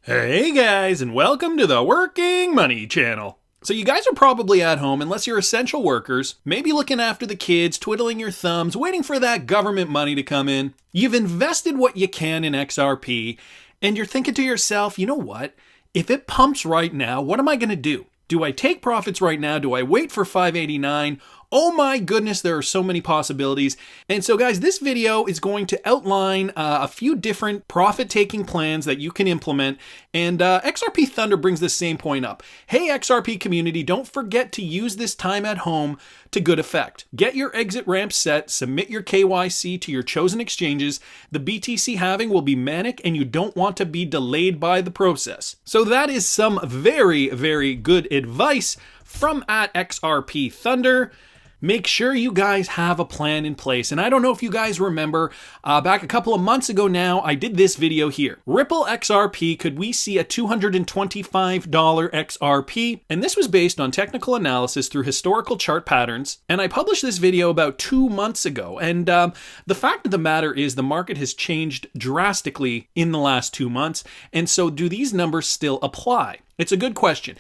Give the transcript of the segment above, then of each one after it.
Hey guys, and welcome to the Working Money Channel. So you guys are probably at home, unless you're essential workers, maybe looking after the kids, twiddling your thumbs, waiting for that government money to come in. You've invested what you can in XRP, and you're thinking to yourself, you know what? If it pumps right now, what am I going to do? Do I take profits right now? Do I wait for 589? Oh my goodness, there are so many possibilities. And so guys, this video is going to outline a few different profit-taking plans that you can implement. And XRP Thunder brings this same point up. Hey XRP community, don't forget to use this time at home to good effect. Get your exit ramp set, submit your KYC to your chosen exchanges. The BTC halving will be manic and you don't want to be delayed by the process. So that is some very, very good advice from @XRP Thunder. Make sure you guys have a plan in place. And I don't know if you guys remember, back a couple of months ago now, I did this video here. Ripple XRP, could we see a $225 XRP? And this was based on technical analysis through historical chart patterns. And I published this video about 2 months ago. And the fact of the matter is the market has changed drastically in the last 2 months. And so do these numbers still apply? It's a good question.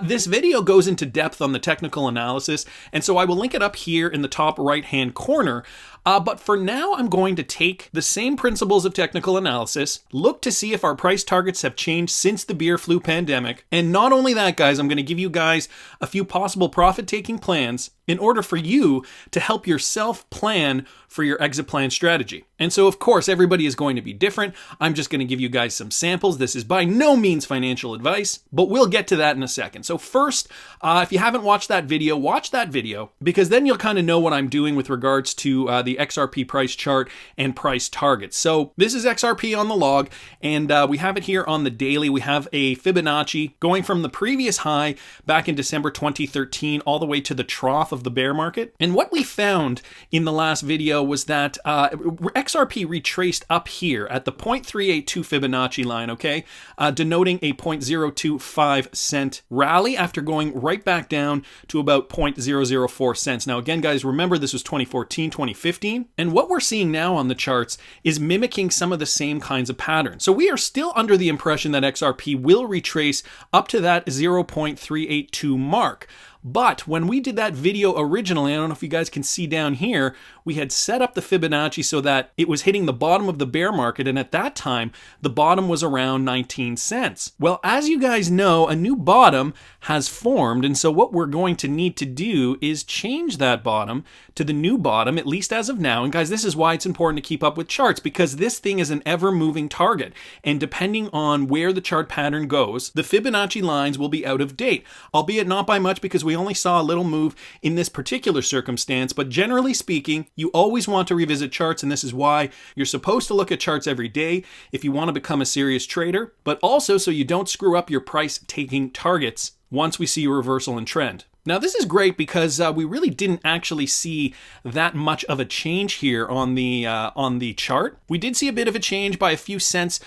This video goes into depth on the technical analysis, and so I will link it up here in the top right-hand corner. But for now, I'm going to take the same principles of technical analysis, look to see if our price targets have changed since the beer flu pandemic. And not only that, guys, I'm going to give you guys a few possible profit-taking plans in order for you to help yourself plan for your exit plan strategy. And so, of course, everybody is going to be different. I'm just going to give you guys some samples. This is by no means financial advice, but we'll get to that in a second. So first, if you haven't watched that video, watch that video, because then you'll kind of know what I'm doing with regards to the XRP price chart and price targets. So this is XRP on the log, and we have it here on the daily. We have a Fibonacci going from the previous high back in December 2013 all the way to the trough of the bear market. And what we found in the last video was that XRP retraced up here at the 0.382 Fibonacci line, okay, denoting a 0.025 cent rally after going right back down to about 0.004 cents. Now again, guys, remember this was 2014, 2015, and what we're seeing now on the charts is mimicking some of the same kinds of patterns. So we are still under the impression that XRP will retrace up to that 0.382 mark. But when we did that video originally, I don't know if you guys can see down here, we had set up the Fibonacci so that it was hitting the bottom of the bear market, and at that time, the bottom was around 19 cents. Well, as you guys know, a new bottom has formed, and so what we're going to need to do is change that bottom to the new bottom, at least as of now. And guys, this is why it's important to keep up with charts, because this thing is an ever-moving target, and depending on where the chart pattern goes, the Fibonacci lines will be out of date, albeit not by much, because we only saw a little move in this particular circumstance. But generally speaking, you always want to revisit charts, and this is why you're supposed to look at charts every day if you want to become a serious trader, but also so you don't screw up your price taking targets once we see a reversal in trend. Now this is great because we really didn't actually see that much of a change here on the chart. We did see a bit of a change by a few cents,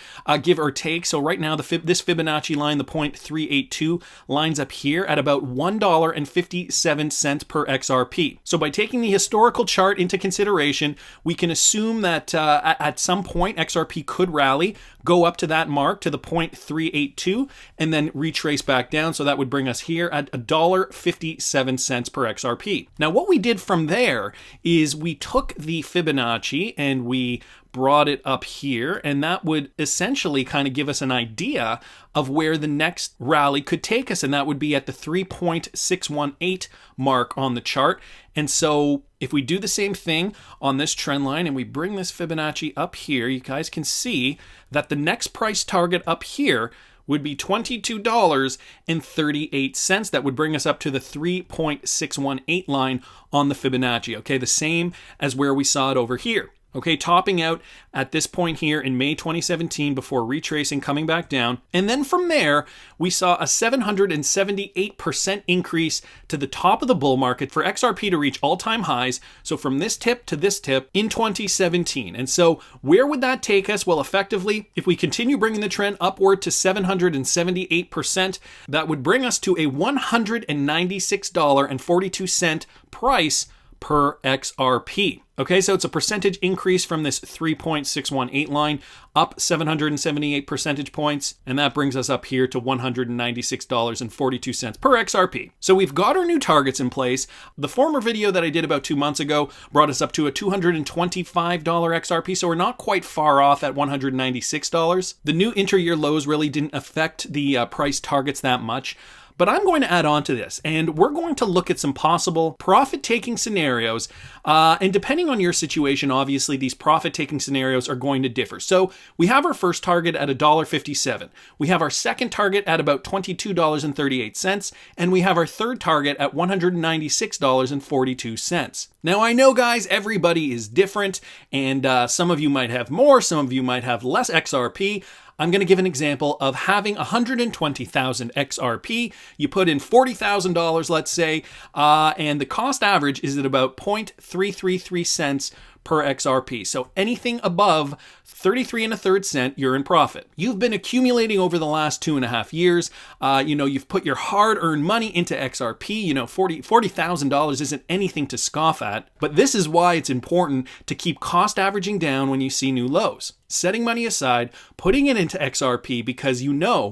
give or take. So right now this Fibonacci line, the 0.382, lines up here at about $1.57 per XRP. So by taking the historical chart into consideration, we can assume that at some point XRP could rally, go up to that mark, to the 0.382, and then retrace back down. So that would bring us here at $1.57 per XRP. Now what we did from there is we took the Fibonacci and we brought it up here, and that would essentially kind of give us an idea of where the next rally could take us, and that would be at the 3.618 mark on the chart. And so if we do the same thing on this trend line and we bring this Fibonacci up here, you guys can see that the next price target up here would be $22.38. That would bring us up to the 3.618 line on the Fibonacci, okay? The same as where we saw it over here. Okay, topping out at this point here in May 2017 before retracing, coming back down. And then from there, we saw a 778% increase to the top of the bull market for XRP to reach all-time highs. So from this tip to this tip in 2017. And so where would that take us? Well, effectively, if we continue bringing the trend upward to 778%, that would bring us to a $196.42 price per XRP. Okay, so it's a percentage increase from this 3.618 line, up 778 percentage points, and that brings us up here to $196.42 per XRP. So we've got our new targets in place. The former video that I did about 2 months ago brought us up to a $225 XRP, so we're not quite far off at $196. The new intra-year lows really didn't affect the price targets that much. But I'm going to add on to this, and we're going to look at some possible profit-taking scenarios. And depending on your situation, obviously, these profit-taking scenarios are going to differ. So we have our first target at $1.57. We have our second target at about $22.38. And we have our third target at $196.42. Now, I know, guys, everybody is different, and some of you might have more, some of you might have less XRP. I'm going to give an example of having 120,000 XRP. You put in $40,000, let's say, and the cost average is at about 0.333 cents per XRP. So anything above 33 1/3 cents, you're in profit. You've been accumulating over the last 2.5 years. You've put your hard-earned money into XRP. $40,000 isn't anything to scoff at. But this is why it's important to keep cost averaging down when you see new lows. Setting money aside, putting it into XRP, because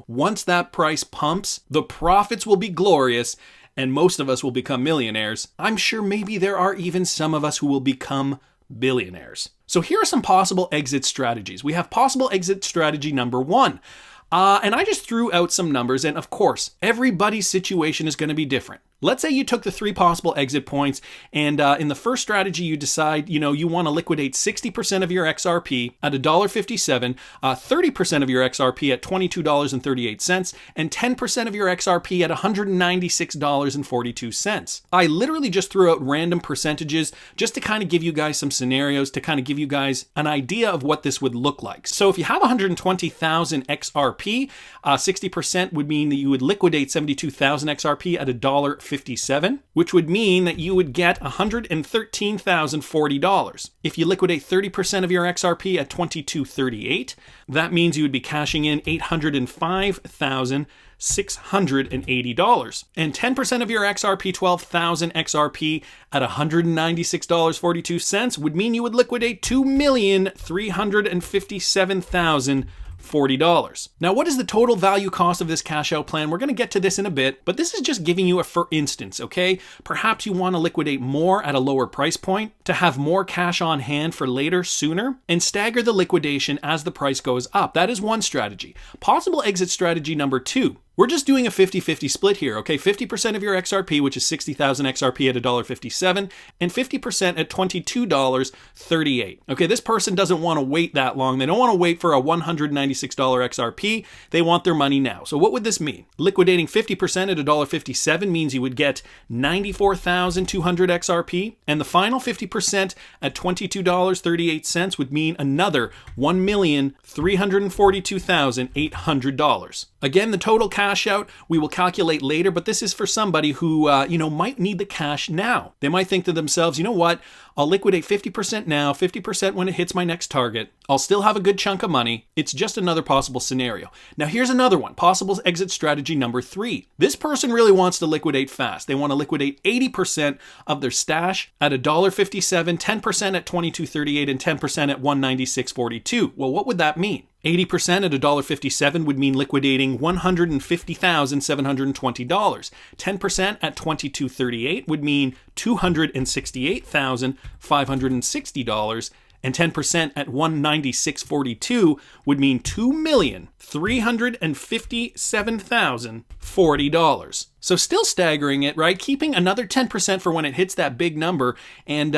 once that price pumps, the profits will be glorious and most of us will become millionaires. I'm sure maybe there are even some of us who will become billionaires. So here are some possible exit strategies. We have possible exit strategy number 1. And I just threw out some numbers, and of course, everybody's situation is going to be different. Let's say you took the 3 possible exit points, and in the first strategy, you decide, you want to liquidate 60% of your XRP at $1.57, 30% of your XRP at $22.38, and 10% of your XRP at $196.42. I literally just threw out random percentages just to kind of give you guys some scenarios, to kind of give you guys an idea of what this would look like. So if you have 120,000 XRP, 60% would mean that you would liquidate 72,000 XRP at $1.57, which would mean that you would get $113,040. If you liquidate 30% of your XRP at $22.38, that means you would be cashing in $805,680. And 10% of your XRP, 12,000 XRP at $196.42 would mean you would liquidate $2,357,040. Now, what is the total value cost of this cash out plan? We're going to get to this in a bit, but this is just giving you a for instance, okay? Perhaps you want to liquidate more at a lower price point to have more cash on hand for later, sooner, and stagger the liquidation as the price goes up. That is one strategy. Possible exit strategy number 2. We're just doing a 50-50 split here, okay? 50% of your XRP, which is 60,000 XRP at $1.57, and 50% at $22.38. Okay, this person doesn't want to wait that long. They don't want to wait for a $196 XRP. They want their money now. So what would this mean? Liquidating 50% at $1.57 means you would get 94,200 XRP, and the final 50% at $22.38 would mean another $1,342,800. Again, the total cash out we will calculate later, but this is for somebody who might need the cash now. They might think to themselves, you know what? I'll liquidate 50% now, 50% when it hits my next target. I'll still have a good chunk of money. It's just another possible scenario. Now here's another one, possible exit strategy number 3. This person really wants to liquidate fast. They want to liquidate 80% of their stash at $1.57, 10% at $22.38, and 10% at $196.42. Well, what would that mean? 80% at $1.57 would mean liquidating $150,720. 10% at $22.38 would mean $268,560. And 10% at $196.42 would mean $2,357,040. So still staggering it, right? Keeping another 10% for when it hits that big number, and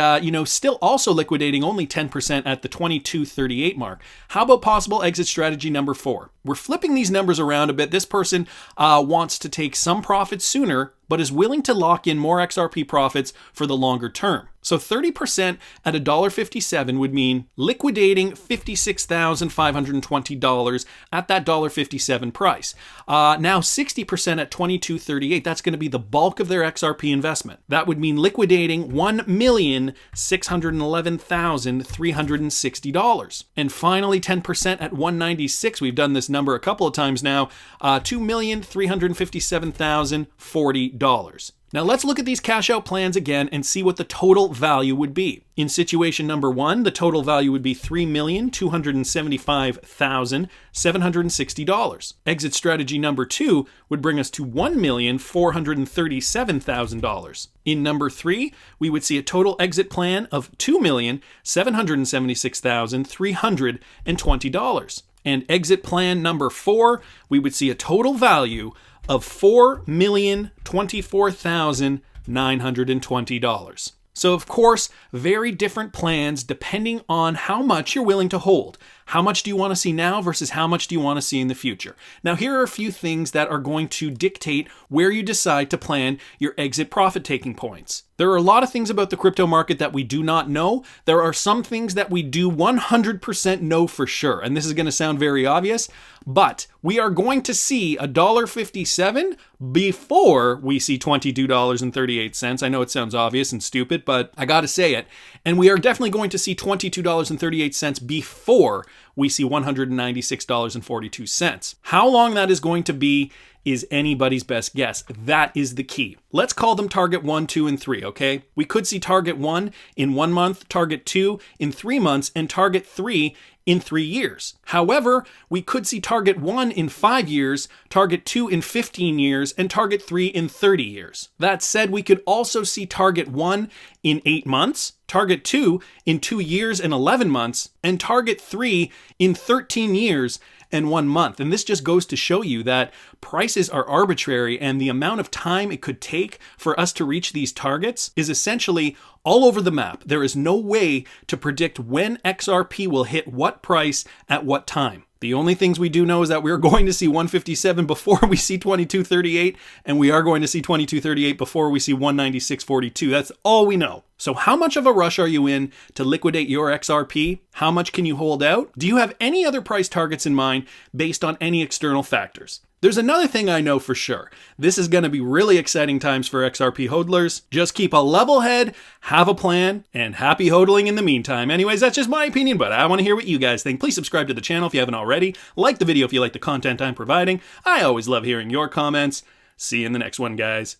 still also liquidating only 10% at the $22.38 mark. How about possible exit strategy number 4? We're flipping these numbers around a bit. This person wants to take some profits sooner, but is willing to lock in more XRP profits for the longer term. So 30% at $1.57 would mean liquidating $56,520 at that $1.57 price. Now 60% at $22.38, that's going to be the bulk of their XRP investment. That would mean liquidating $1,611,360. And finally, 10% at $196, we've done this number a couple of times now, $2,357,040. Now let's look at these cash out plans again and see what the total value would be. In situation number 1, the total value would be $3,275,760. Exit strategy number 2 would bring us to $1,437,000. In number 3, we would see a total exit plan of $2,776,320. And exit plan number 4, we would see a total value of $4,024,920. So of course, very different plans depending on how much you're willing to hold. How much do you want to see now versus how much do you want to see in the future? Now, here are a few things that are going to dictate where you decide to plan your exit profit taking points. There are a lot of things about the crypto market that we do not know. There are some things that we do 100% know for sure. And this is going to sound very obvious, but we are going to see $1.57 before we see $22.38. I know it sounds obvious and stupid, but I got to say it. And we are definitely going to see $22.38 before we see $196.42. How long that is going to be is anybody's best guess. That is the key. Let's call them target 1, 2, and 3, okay? We could see target 1 in 1 month, target 2 in 3 months, and target 3 in 3 years. However, we could see target 1 in 5 years, target 2 in 15 years, and target 3 in 30 years. That said, we could also see target 1 in 8 months, target 2 in 2 years and 11 months, and target 3 in 13 years and 1 month. And this just goes to show you that prices are arbitrary, and the amount of time it could take for us to reach these targets is essentially all over the map. There is no way to predict when XRP will hit what price at what time. The only things we do know is that we're going to see 157 before we see 2238, and we are going to see 2238 before we see 196.42. That's all we know. So how much of a rush are you in to liquidate your XRP? How much can you hold out? Do you have any other price targets in mind based on any external factors? There's another thing I know for sure. This is going to be really exciting times for XRP hodlers. Just keep a level head, have a plan, and happy hodling in the meantime. Anyways, that's just my opinion, but I want to hear what you guys think. Please subscribe to the channel if you haven't already. Like the video if you like the content I'm providing. I always love hearing your comments. See you in the next one, guys.